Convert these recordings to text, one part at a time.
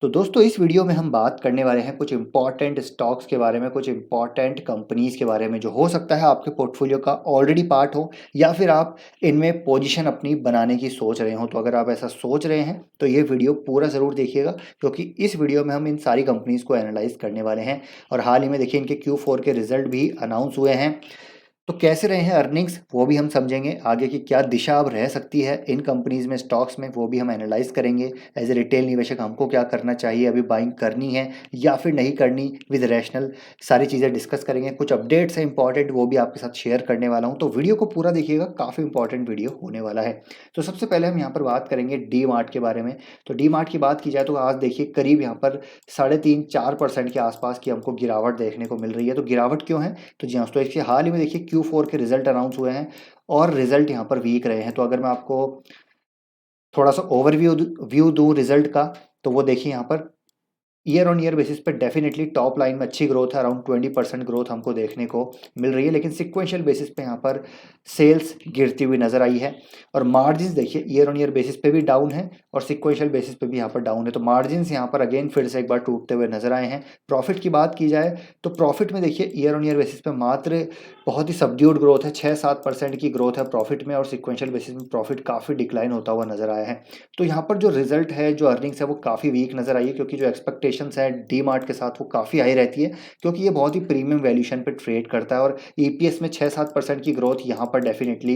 तो दोस्तों इस वीडियो में हम बात करने वाले हैं कुछ इंपॉर्टेंट स्टॉक्स के बारे में, कुछ इंपॉर्टेंट कंपनीज के बारे में जो हो सकता है आपके पोर्टफोलियो का ऑलरेडी पार्ट हो या फिर आप इनमें पोजीशन अपनी बनाने की सोच रहे हो। तो अगर आप ऐसा सोच रहे हैं तो ये वीडियो पूरा ज़रूर देखिएगा, क्योंकि इस वीडियो में हम इन सारी कंपनीज को एनालाइज करने वाले हैं। और हाल ही में देखिए इनके Q4 के रिजल्ट भी अनाउंस हुए हैं। तो कैसे रहे हैं अर्निंग्स वो भी हम समझेंगे, आगे की क्या दिशा अब रह सकती है इन कंपनीज में, स्टॉक्स में, वो भी हम एनालाइज करेंगे। एज ए रिटेल निवेशक हमको क्या करना चाहिए, अभी बाइंग करनी है या फिर नहीं करनी, विद रैशनल सारी चीज़ें डिस्कस करेंगे। कुछ अपडेट्स हैं इंपॉर्टेंट, वो भी आपके साथ शेयर करने वाला हूँ, तो वीडियो को पूरा देखिएगा, काफ़ी इंपॉर्टेंट वीडियो होने वाला है। तो सबसे पहले हम यहाँ पर बात करेंगे डी मार्ट के बारे में। तो डी मार्ट की बात की जाए तो आज देखिए करीब यहाँ पर 3.5-4% के आसपास की हमको गिरावट देखने को मिल रही है। तो गिरावट क्यों है? तो जी हाँ, तो इसके हाल ही में देखिए Q4 के रिजल्ट अनाउंस हुए हैं और रिजल्ट यहाँ पर वीक रहे हैं। तो अगर मैं आपको थोड़ा सा ओवरव्यू व्यू दूँ रिजल्ट का, तो वो देखिए यहाँ per year on year basis पे डेफिनेटली टॉप लाइन में अच्छी ग्रोथ है, अराउंड 20% ग्रोथ हमको देखने को मिल रही है। लेकिन सिक्वेंशियल बेसिस पे यहाँ पर सेल्स गिरती हुई नजर आई है। और मार्जिन्स देखिए ईयर ऑन ईयर बेसिस पे भी डाउन है और सिक्वेंशियल बेसिस पे भी यहाँ पर डाउन है। तो मार्जिन्स यहाँ पर अगेन फिर से एक बार टूटते हुए नजर आए हैं। प्रॉफिट की बात की जाए तो प्रॉफिट में देखिए ईयर ऑन ईयर बेसिस पे मात्र बहुत ही सबड्यूड ग्रोथ है, 6-7% की ग्रोथ है प्रॉफिट में, और सिक्वेंशियल बेसिस में प्रॉफिट काफ़ी डिक्लाइन होता हुआ नजर आया है। तो यहाँ पर जो रिजल्ट है, जो अर्निंग्स है, वो काफ़ी वीक नजर आई है, क्योंकि जो एक्सपेक्टेशंस है डी मार्ट के साथ वो काफ़ी हाई रहती है, क्योंकि ये बहुत ही प्रीमियम वैल्यूशन पे ट्रेड करता है। और ईपीएस में 6-7% की ग्रोथ यहाँ पर डेफिनेटली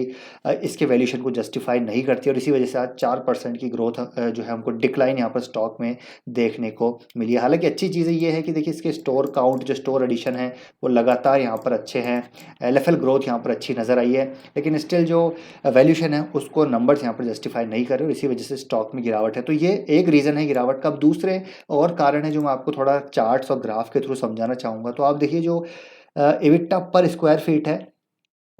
इसके वैल्यूशन को जस्टिफाई नहीं करती, और इसी वजह से आज 4% की ग्रोथ जो है हमको डिक्लाइन यहाँ पर स्टॉक में देखने को मिली है। हालांकि अच्छी चीज़ ये है कि देखिए इसके स्टोर काउंट, जो स्टोर एडिशन है, वो लगातार यहाँ पर अच्छे हैं। एलएफएल ग्रोथ यहाँ पर अच्छी नज़र आई है, लेकिन स्टिल जो वैल्यूशन है उसको नंबर्स यहाँ पर जस्टिफाई नहीं कर रहे, और इसी वजह से स्टॉक में गिरावट है। तो ये एक रीज़न है गिरावट का। अब दूसरे और कारण है जो मैं आपको थोड़ा चार्ट्स और ग्राफ के थ्रू समझाना चाहूँगा। तो आप देखिए जो एबिटा पर स्क्वायर फीट है,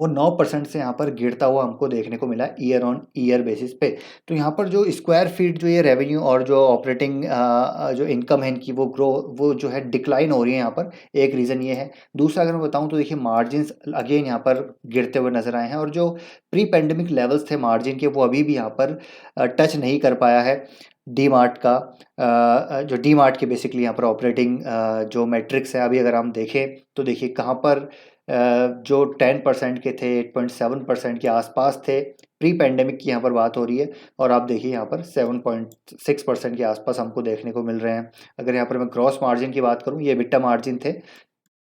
वो 9% से यहाँ पर गिरता हुआ हमको देखने को मिला ईयर ऑन ईयर बेसिस पे। तो यहाँ पर जो स्क्वायर फीट, जो ये रेवेन्यू और जो ऑपरेटिंग जो इनकम है इनकी, वो जो है डिक्लाइन हो रही है यहाँ पर। एक रीज़न ये है। दूसरा अगर मैं बताऊँ तो देखिए मार्जिन्स अगेन यहाँ पर गिरते हुए नजर आए हैं, और जो प्री पेंडेमिक लेवल्स थे मार्जिन के, वो अभी भी यहाँ पर टच नहीं कर पाया है डी मार्ट का। जो डी मार्ट के बेसिकली यहाँ पर ऑपरेटिंग जो मैट्रिक्स है, अभी अगर हम देखें तो देखिए कहाँ पर जो 10% के थे, 8.7% के आसपास थे, प्री पेंडेमिक की यहाँ पर बात हो रही है, और आप देखिए यहाँ पर 7.6% के आसपास हमको देखने को मिल रहे हैं। अगर यहाँ पर मैं ग्रॉस मार्जिन की बात करूँ, ये बिट्टा मार्जिन थे।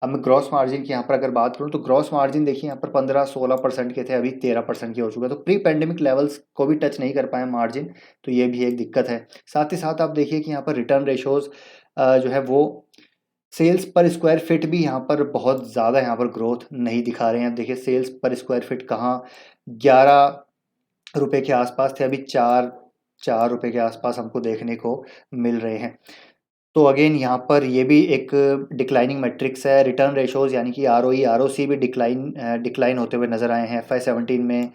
अब मैं ग्रॉस मार्जिन की यहाँ पर अगर बात करूँ तो ग्रॉस मार्जिन देखिए यहाँ पर 15-16% के थे, अभी 13% के हो चुके हैं। तो प्री पेंडेमिक लेवल्स को भी टच नहीं कर पाए मार्जिन, तो ये भी एक दिक्कत है। साथ ही साथ आप देखिए कि यहाँ पर रिटर्न रेशोज जो है वो सेल्स पर स्क्वायर फिट भी यहाँ पर बहुत ज़्यादा यहाँ पर ग्रोथ नहीं दिखा रहे हैं। देखिए सेल्स पर स्क्वायर फिट कहाँ 11 रुपए के आसपास थे, अभी 4 रुपए के आसपास हमको देखने को मिल रहे हैं। तो अगेन यहाँ पर ये भी एक डिक्लाइनिंग मैट्रिक्स है। रिटर्न रेशोज यानी कि आरओई आरओसी भी डिक्लाइन होते हुए नज़र आए हैं। FY17 में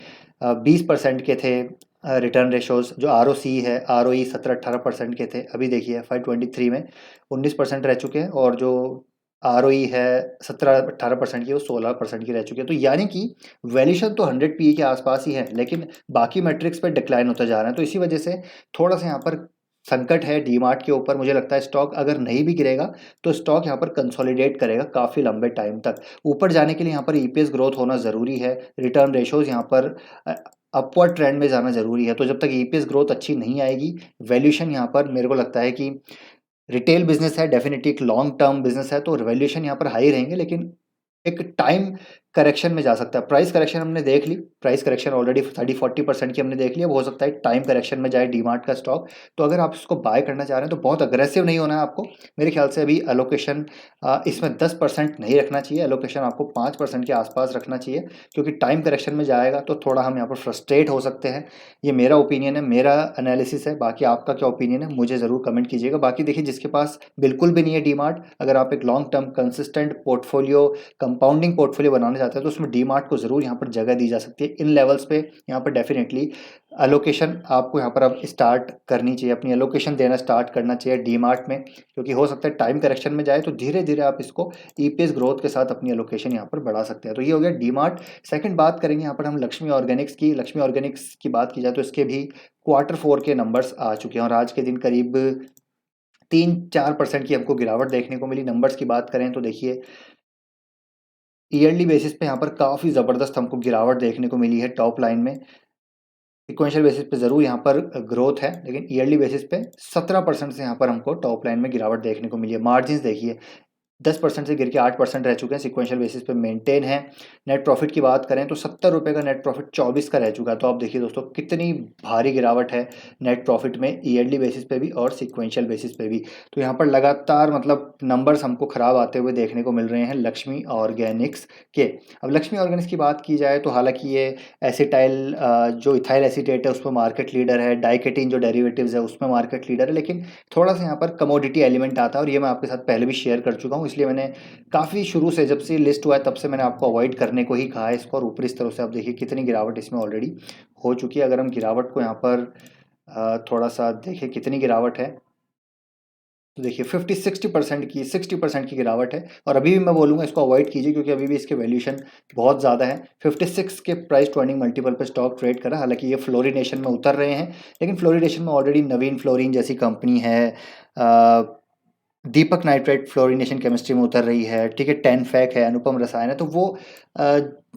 20% के थे रिटर्न रेशोज। जो आरओसी है, आरओई 17-18% के थे, अभी देखिए FY23 में 19% रह चुके हैं, और जो आरओई है 17-18% की, वो 16% की रह चुकी है। तो यानी कि वैल्यूशन तो 100 PE के आसपास ही है, लेकिन बाकी मैट्रिक्स पे डिक्लाइन होता जा रहा है। तो इसी वजह से थोड़ा सा यहाँ पर संकट है डी मार्ट के ऊपर। मुझे लगता है स्टॉक अगर नहीं भी गिरेगा तो स्टॉक यहाँ पर कंसोलिडेट करेगा काफ़ी लंबे टाइम तक। ऊपर जाने के लिए यहाँ पर ईपीएस ग्रोथ होना ज़रूरी है, रिटर्न रेशोज यहाँ पर अपवर्ड ट्रेंड में जाना ज़रूरी है। तो जब तक ईपीएस ग्रोथ अच्छी नहीं आएगी, वैल्यूशन यहाँ पर मेरे को लगता है कि रिटेल बिजनेस है, डेफिनेटली एक लॉन्ग टर्म बिजनेस है, तो वैल्यूशन यहाँ पर हाई रहेंगे, लेकिन एक टाइम करेक्शन में जा सकता है। प्राइस करेक्शन हमने देख ली, प्राइस करेक्शन ऑलरेडी 30-40% की हमने देख लिया। वो हो सकता है टाइम करेक्शन में जाए डीमार्ट का स्टॉक। तो अगर आप इसको बाय करना चाह रहे हैं तो बहुत अग्रेसिव नहीं होना है आपको। मेरे ख्याल से अभी एलोकेशन इसमें 10% नहीं रखना चाहिए, एलोकेशन आपको 5% के आसपास रखना चाहिए, क्योंकि टाइम करेक्शन में जाएगा तो थोड़ा हम यहाँ पर फ्रस्ट्रेट हो सकते हैं। ये मेरा ओपिनियन है, मेरा एनालिसिस है। बाकी आपका क्या ओपिनियन है मुझे ज़रूर कमेंट कीजिएगा। बाकी देखिए जिसके पास बिल्कुल भी नहीं है डीमार्ट, अगर आप एक long term consistent portfolio, compounding portfolio बनाना चाहते हैं, तो उसमें डीमार्ट को ज़रूर यहाँ पर जगह दी जा सकती है। इन लेवल्स पे यहाँ पर डेफिनेटली एलोकेशन आपको यहाँ पर अब स्टार्ट करनी चाहिए, अपनी एलोकेशन देना स्टार्ट करना चाहिए डीमार्ट में, क्योंकि हो सकता है टाइम करेक्शन में जाए तो धीरे धीरे आप इसको ईपीएस ग्रोथ के साथ अपनी एलोकेशन यहाँ पर बढ़ा सकते हैं। तो ये हो गया डीमार्ट। सेकंड बात करेंगे यहाँ पर हम लक्ष्मी ऑर्गेनिक्स की। लक्ष्मी ऑर्गेनिक्स की बात की जाए तो इसके भी Q4 के नंबर्स आ चुके हैं, और आज के दिन करीब 3-4% की हमको गिरावट देखने को मिली। नंबर्स की बात करें तो देखिए ईयरली बेसिस पे यहाँ पर काफ़ी ज़बरदस्त हमको गिरावट देखने को मिली है टॉप लाइन में। सिक्वेंशियल बेसिस पे ज़रूर यहाँ पर ग्रोथ है, लेकिन ईयरली बेसिस पे 17% से यहाँ पर हमको टॉप लाइन में गिरावट देखने को मिली है। मार्जिन्स देखिए 10% से गिर के 8% रह चुके हैं, सिक्वेंशियल बेसिस पे मेंटेन है। नेट प्रॉफिट की बात करें तो 70 रुपये का नेट प्रॉफिट 24 का रह चुका है। तो आप देखिए दोस्तों कितनी भारी गिरावट है नेट प्रॉफिट में ईयरली बेसिस पे भी और सिक्वेंशियल बेसिस पे भी। तो यहाँ पर लगातार मतलब नंबर्स हमको ख़राब आते हुए देखने को मिल रहे हैं लक्ष्मी ऑर्गेनिक्स के। अब लक्ष्मी ऑर्गेनिक्स की बात की जाए तो हालांकि ये एसिटाइल जो इथाइल एसीटेट है उसमें मार्केट लीडर है, डाइकेटिन जो डेरिवेटिव्स है उसमें मार्केट लीडर है, लेकिन थोड़ा सा यहाँ पर कमोडिटी एलिमेंट आता है और ये मैं आपके साथ पहले भी शेयर कर चुका हूँ। इसलिए मैंने काफ़ी शुरू से जब से लिस्ट हुआ है तब से मैंने आपको अवॉइड करने को ही कहा है इसको। और ऊपरी स्तरों से आप देखिए कितनी गिरावट इसमें ऑलरेडी हो चुकी है। अगर हम गिरावट को यहाँ पर थोड़ा सा देखें कितनी गिरावट है तो देखिए 50-60% की गिरावट है। और अभी भी मैं बोलूँगा इसको अवॉइड कीजिए क्योंकि अभी भी इसके वैल्यूएशन बहुत ज़्यादा है। 56 के प्राइस टू अर्निंग मल्टीपल पर स्टॉक ट्रेड कर रहा है। हालांकि ये फ्लोरिनेशन में उतर रहे हैं, लेकिन फ्लोरिनेशन में ऑलरेडी नवीन फ्लोरिन जैसी कंपनी है, दीपक नाइट्राइट फ्लोरिनेशन केमिस्ट्री में उतर रही है, ठीक है, टेनफैक है, अनुपम रसायन है, तो वो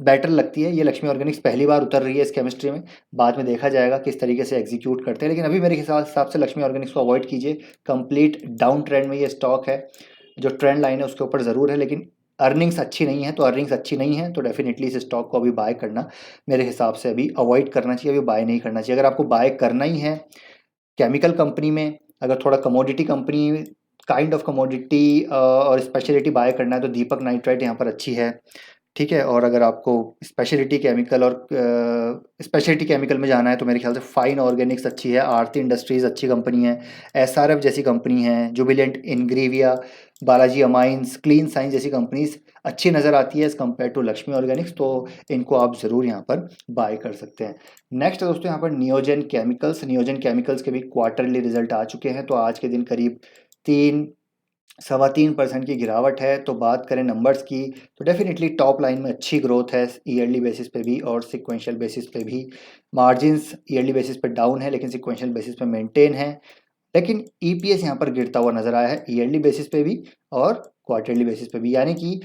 बेटर लगती है। ये लक्ष्मी ऑर्गेनिक्स पहली बार उतर रही है इस केमिस्ट्री में, बाद में देखा जाएगा किस तरीके से एग्जीक्यूट करते हैं। लेकिन अभी मेरे हिसाब से लक्ष्मी ऑर्गेनिक्स को अवॉइड कीजिए। कंप्लीट डाउन ट्रेंड में ये स्टॉक है, जो ट्रेंड लाइन है उसके ऊपर ज़रूर है, लेकिन अर्निंग्स अच्छी नहीं है। तो अर्निंग्स अच्छी नहीं है तो डेफिनेटली इस स्टॉक को अभी बाय करना मेरे हिसाब से अभी अवॉइड करना चाहिए, अभी बाय नहीं करना चाहिए। अगर आपको बाय करना ही है केमिकल कंपनी में, अगर थोड़ा commodity company kind of commodity और स्पेशलिटी बाय करना है तो दीपक नाइट्राइट यहाँ पर अच्छी है, ठीक है। और अगर आपको स्पेशलिटी केमिकल और स्पेशलिटी केमिकल में जाना है तो मेरे ख्याल से फाइन ऑर्गेनिक्स अच्छी है, आरती इंडस्ट्रीज़ अच्छी कंपनी है, एसआरएफ जैसी कंपनी है, Jubilant Ingrevia, Balaji Amines, Clean Science जैसी कंपनीज अच्छी नज़र आती है as compare to Laxmi Organics. तो इनको आप ज़रूर यहाँ पर बाय कर सकते हैं। नेक्स्ट है दोस्तों यहाँ पर नियोजन केमिकल्स। नियोजन केमिकल्स के भी क्वार्टरली रिजल्ट आ चुके हैं। तो आज के दिन करीब 3-3.25% की गिरावट है। तो बात करें नंबर्स की तो डेफिनेटली टॉप लाइन में अच्छी ग्रोथ है ईयरली बेसिस पे भी और सिक्वेंशियल बेसिस पे भी। मार्जिन्स ईयरली बेसिस पे डाउन है लेकिन सिक्वेंशियल बेसिस पे मेंटेन है। लेकिन ईपीएस यहाँ पर गिरता हुआ नजर आया है ईयरली बेसिस पे भी और क्वार्टरली बेसिस पे भी, यानी कि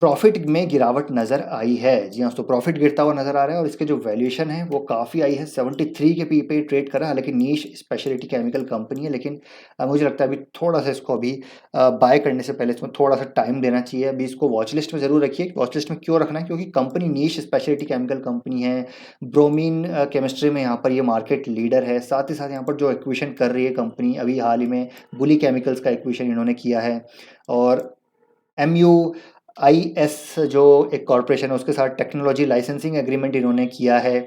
प्रॉफिट में गिरावट नज़र आई है। जी हाँ, तो प्रॉफिट गिरता हुआ नज़र आ रहा है और इसके जो वैल्यूएशन है वो काफ़ी आई है। 73 के पी पे ट्रेड कर रहा है, हालांकि नीश स्पेशलिटी केमिकल कंपनी है, लेकिन मुझे लगता है अभी थोड़ा सा इसको अभी बाय करने से पहले इसमें थोड़ा सा टाइम देना चाहिए। अभी इसको वॉच लिस्ट में ज़रूर रखिए। वॉच लिस्ट में क्यों रखना है? क्योंकि कंपनी नीश स्पेशलिटी केमिकल कंपनी है, ब्रोमीन केमिस्ट्री में यहाँ पर ये मार्केट लीडर है। साथ ही साथ यहाँ पर जो एक्विजिशन कर रही है कंपनी, अभी हाल ही में बुली केमिकल्स का एक्विजिशन इन्होंने किया है और MUIS जो एक कॉरपोरेशन है उसके साथ टेक्नोलॉजी लाइसेंसिंग एग्रीमेंट इन्होंने किया है,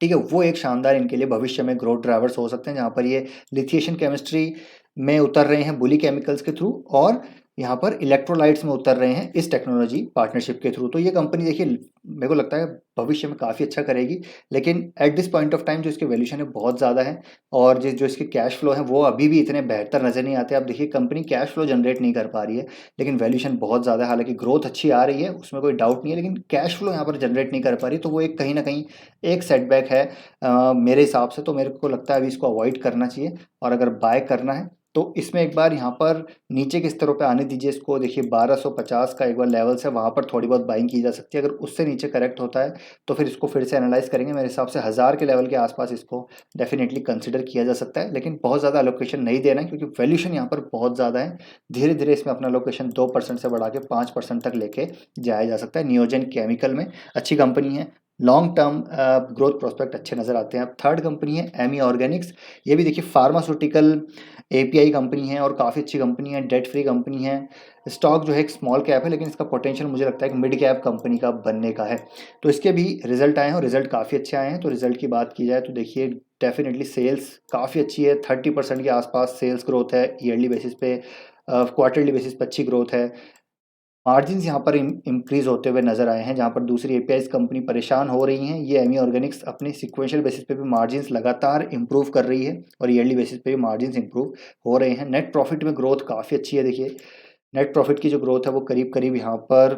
ठीक है। वो एक शानदार इनके लिए भविष्य में ग्रोथ ड्राइवर्स हो सकते हैं, जहाँ पर ये लिथिएशन केमिस्ट्री में उतर रहे हैं बुली केमिकल्स के थ्रू और यहाँ पर इलेक्ट्रोलाइट्स में उतर रहे हैं इस टेक्नोलॉजी पार्टनरशिप के थ्रू। तो ये कंपनी देखिए मेरे को लगता है भविष्य में काफ़ी अच्छा करेगी, लेकिन at this point of time जो इसके वैल्यूशन है बहुत ज़्यादा है और जो इसके कैश फ्लो है वो अभी भी इतने बेहतर नज़र नहीं आते। आप देखिए कंपनी कैश फ्लो जनरेट नहीं कर पा रही है, लेकिन वैल्यूशन बहुत ज़्यादा है। हालांकि ग्रोथ अच्छी आ रही है उसमें कोई डाउट नहीं है, लेकिन कैश फ्लो यहाँ पर जनरेट नहीं कर पा रही, तो वो एक कहीं ना कहीं एक सेटबैक है मेरे हिसाब से। तो मेरे को लगता है अभी इसको अवॉइड करना चाहिए और अगर बाय करना है तो इसमें एक बार यहाँ पर नीचे के स्तरों पे आने दीजिए इसको। देखिए 1250 का एक बार लेवल्स है, वहाँ पर थोड़ी बहुत बाइंग की जा सकती है। अगर उससे नीचे करेक्ट होता है तो फिर इसको फिर से एनालाइज करेंगे। मेरे हिसाब से 1000 के लेवल के आसपास इसको डेफिनेटली कंसिडर किया जा सकता है, लेकिन बहुत ज़्यादा अलोकेशन नहीं देना है क्योंकि वैल्यूशन यहाँ पर बहुत ज़्यादा है। धीरे धीरे इसमें अपना अलोकेशन 2% से बढ़ा के 5% तक लेके जाया जा सकता है। नियोजन केमिकल में अच्छी कंपनी है, लॉन्ग टर्म ग्रोथ प्रोस्पेक्ट अच्छे नज़र आते हैं। अब थर्ड कंपनी है एमी ऑर्गेनिक्स। ये भी देखिए फार्मास्यूटिकल एपीआई कंपनी है और काफ़ी अच्छी कंपनी है, डेट फ्री कंपनी है। स्टॉक जो है एक स्मॉल कैप है, लेकिन इसका पोटेंशियल मुझे लगता है कि मिड कैप कंपनी का बनने का है। तो इसके भी रिजल्ट आए हैं और रिजल्ट काफ़ी अच्छे आए हैं। तो रिजल्ट की बात की जाए तो देखिए डेफिनेटली सेल्स काफ़ी अच्छी है, 30% के आसपास सेल्स ग्रोथ है ईयरली बेसिस पे, क्वार्टरली बेसिस पे अच्छी ग्रोथ है। मार्जिन्स यहाँ पर इंक्रीज होते हुए नजर आए हैं, जहाँ पर दूसरी एपीआईज कंपनी परेशान हो रही हैं। ये एमी ऑर्गेनिक्स अपनी सिक्वेंशियल बेसिस पे भी मार्जिन्स लगातार इंप्रूव कर रही है और ईयरली बेसिस पे भी मार्जिन्स इंप्रूव हो रहे हैं। नेट प्रॉफिट में ग्रोथ काफ़ी अच्छी है। देखिए नेट प्रॉफिट की जो ग्रोथ है वो करीब करीब यहाँ पर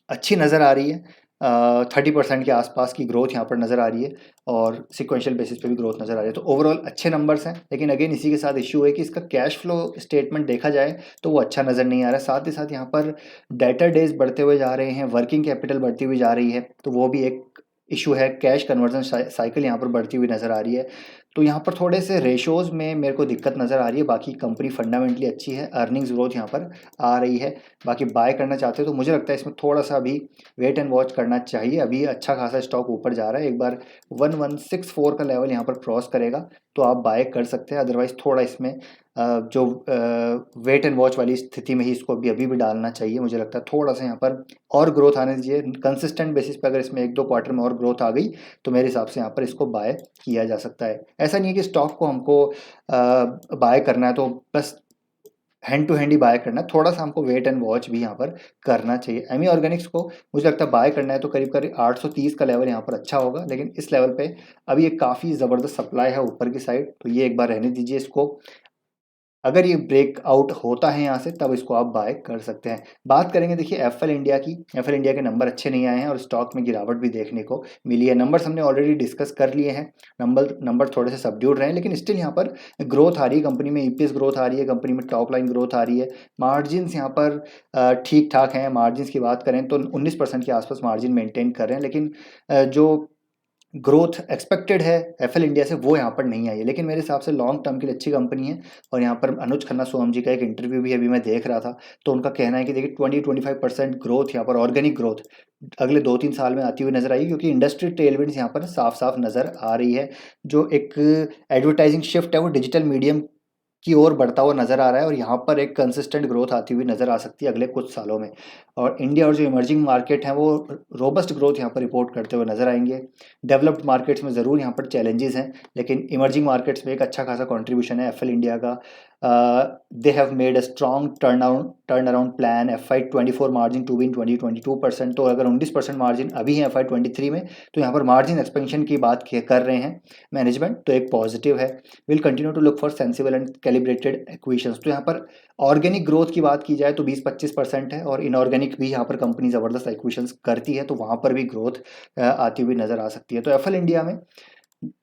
अच्छी नज़र आ रही है। 30% के आसपास की ग्रोथ यहाँ पर नज़र आ रही है और सिक्वेंशियल बेसिस पे भी ग्रोथ नज़र आ रही है। तो ओवरऑल अच्छे नंबर्स हैं, लेकिन अगेन इसी के साथ इश्यू है कि इसका कैश फ्लो स्टेटमेंट देखा जाए तो वो अच्छा नज़र नहीं आ रहा है। साथ ही साथ यहाँ पर डेटर डेज बढ़ते हुए जा रहे हैं, वर्किंग कैपिटल बढ़ती हुई जा रही है, तो वो भी एक इशू है। कैश कन्वर्जन साइकिल यहाँ पर बढ़ती हुई नज़र आ रही है। तो यहाँ पर थोड़े से रेशोज़ में मेरे को दिक्कत नज़र आ रही है। बाकी कंपनी फंडामेंटली अच्छी है, अर्निंग्स ग्रोथ यहाँ पर आ रही है। बाकी बाय करना चाहते हो तो मुझे लगता है इसमें थोड़ा सा अभी वेट एंड वॉच करना चाहिए। अभी अच्छा खासा स्टॉक ऊपर जा रहा है, एक बार 1164 का लेवल यहाँ पर क्रॉस करेगा तो आप बाय कर सकते हैं। अदरवाइज़ थोड़ा इसमें जो वेट एंड वॉच वाली स्थिति में ही इसको अभी अभी भी डालना चाहिए। मुझे लगता है थोड़ा सा यहाँ पर और ग्रोथ आने दीजिए। कंसिस्टेंट बेसिस पे अगर इसमें 1-2 क्वार्टर में और ग्रोथ आ गई तो मेरे हिसाब से यहाँ पर इसको बाय किया जा सकता है। ऐसा नहीं है कि स्टॉक को हमको बाय करना है तो बस हैंड टू हैंड ही बाय करना है, थोड़ा सा हमको वेट एंड वॉच भी यहाँ पर करना चाहिए। एमी ऑर्गेनिक्स को मुझे लगता है बाय करना है तो करीब करीब 830 का लेवल यहाँ पर अच्छा होगा, लेकिन इस लेवल पे अभी एक काफ़ी ज़बरदस्त सप्लाई है ऊपर की साइड, तो ये एक बार रहने दीजिए इसको। अगर ये ब्रेकआउट होता है यहाँ से तब इसको आप बाय कर सकते हैं। बात करेंगे देखिए एफएल इंडिया की। एफएल इंडिया के नंबर अच्छे नहीं आए हैं और स्टॉक में गिरावट भी देखने को मिली है। नंबर्स हमने ऑलरेडी डिस्कस कर लिए हैं। नंबर थोड़े से सबड्यूड रहे हैं, लेकिन स्टिल यहाँ पर ग्रोथ आ रही है कंपनी में, ईपीएस ग्रोथ आ रही है कंपनी में, टॉप लाइन ग्रोथ आ रही है। मार्जिन्स यहाँ पर ठीक ठाक हैं। मार्जिन्स की बात करें तो 19% के आसपास मार्जिन मेंटेन कर रहे हैं, लेकिन जो ग्रोथ एक्सपेक्टेड है एफएल इंडिया से वो यहाँ पर नहीं आई है। लेकिन मेरे हिसाब से लॉन्ग टर्म के लिए अच्छी कंपनी है। और यहाँ पर अनुज खन्ना सोहम जी का एक इंटरव्यू भी अभी मैं देख रहा था, तो उनका कहना है कि देखिए 20-25% ग्रोथ यहाँ पर ऑर्गेनिक ग्रोथ अगले 2-3 साल में आती हुई नजर आएगी, क्योंकि इंडस्ट्री टेलविंड्स यहाँ पर साफ साफ नजर आ रही है। जो एक एडवर्टाइजिंग शिफ्ट है वो डिजिटल मीडियम की ओर बढ़ता हुआ नज़र आ रहा है और यहाँ पर एक कंसिस्टेंट ग्रोथ आती हुई नज़र आ सकती है अगले कुछ सालों में। और इंडिया और जो इमर्जिंग मार्केट हैं वो रोबस्ट ग्रोथ यहाँ पर रिपोर्ट करते हुए नज़र आएंगे। डेवलप्ड मार्केट्स में ज़रूर यहाँ पर चैलेंजेस हैं, लेकिन इमर्जिंग मार्केट्स में एक अच्छा खासा कंट्रीब्यूशन है एफएल इंडिया का। They have made a strong turnaround plan. FY24 margin to be in 22%। तो अगर 19% मार्जिन अभी है FY23 में, तो यहाँ पर मार्जिन एक्सपेंशन की बात कर रहे हैं मैनेजमेंट, तो एक पॉजिटिव है। Will continue to look for sensible and calibrated acquisitions. तो यहाँ पर ऑर्गेनिक ग्रोथ की बात की जाए तो 20-25% है, और इनऑर्गेनिक भी यहाँ पर कंपनी ज़बरदस्त एक्विजिशंस करती है, तो वहाँ पर भी ग्रोथ आती हुई नज़र आ सकती है। तो एफएल इंडिया में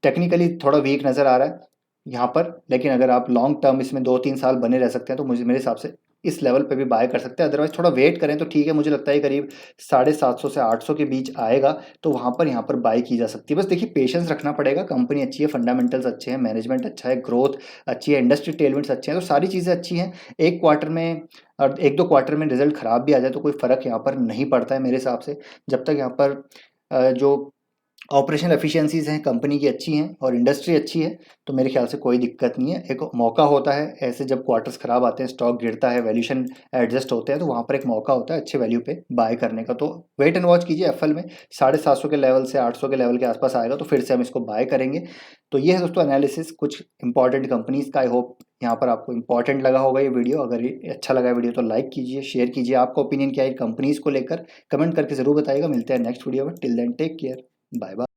टेक्निकली थोड़ा वीक नज़र आ रहा है यहाँ पर, लेकिन अगर आप लॉन्ग टर्म इसमें 2-3 साल बने रह सकते हैं तो मेरे हिसाब से इस लेवल पे भी बाय कर सकते हैं। अदरवाइज थोड़ा वेट करें तो ठीक है। मुझे लगता है करीब 750 से 800 के बीच आएगा तो वहाँ पर बाय की जा सकती है। बस देखिए पेशेंस रखना पड़ेगा। कंपनी अच्छी है, फंडामेंटल्स अच्छे हैं, मैनेजमेंट अच्छा है, ग्रोथ अच्छी है, इंडस्ट्री टेलविंड्स अच्छे हैं, तो सारी चीज़ें अच्छी हैं। एक क्वार्टर में और 1-2 क्वार्टर में रिजल्ट खराब भी आ जाए तो कोई फ़र्क यहाँ पर नहीं पड़ता है मेरे हिसाब से। जब तक यहाँ पर जो ऑपरेशनल एफिशिएंसीज़ हैं कंपनी की अच्छी हैं और इंडस्ट्री अच्छी है, तो मेरे ख्याल से कोई दिक्कत नहीं है। एक मौका होता है ऐसे, जब क्वार्टर्स ख़राब आते हैं, स्टॉक गिरता है, वैल्यूएशन एडजस्ट होते हैं, तो वहाँ पर एक मौका होता है अच्छे वैल्यू पे बाय करने का। तो वेट एंड वॉच कीजिए। एफएल में 750 के लेवल से 800 के लेवल के आसपास आएगा तो फिर से हम इसको बाय करेंगे। तो ये है दोस्तों एनालिसिस कुछ इंपॉर्टेंट कंपनीज़ का। आई होप यहाँ पर आपको इंपॉर्टेंट लगा होगा ये वीडियो। अगर ये अच्छा लगा वीडियो तो लाइक कीजिए, शेयर कीजिए। आपका ओपिनियन क्या है कंपनीज़ को लेकर, कमेंट करके ज़रूर बताइएगा। मिलते हैं नेक्स्ट वीडियो में। Till then take care, bye bye.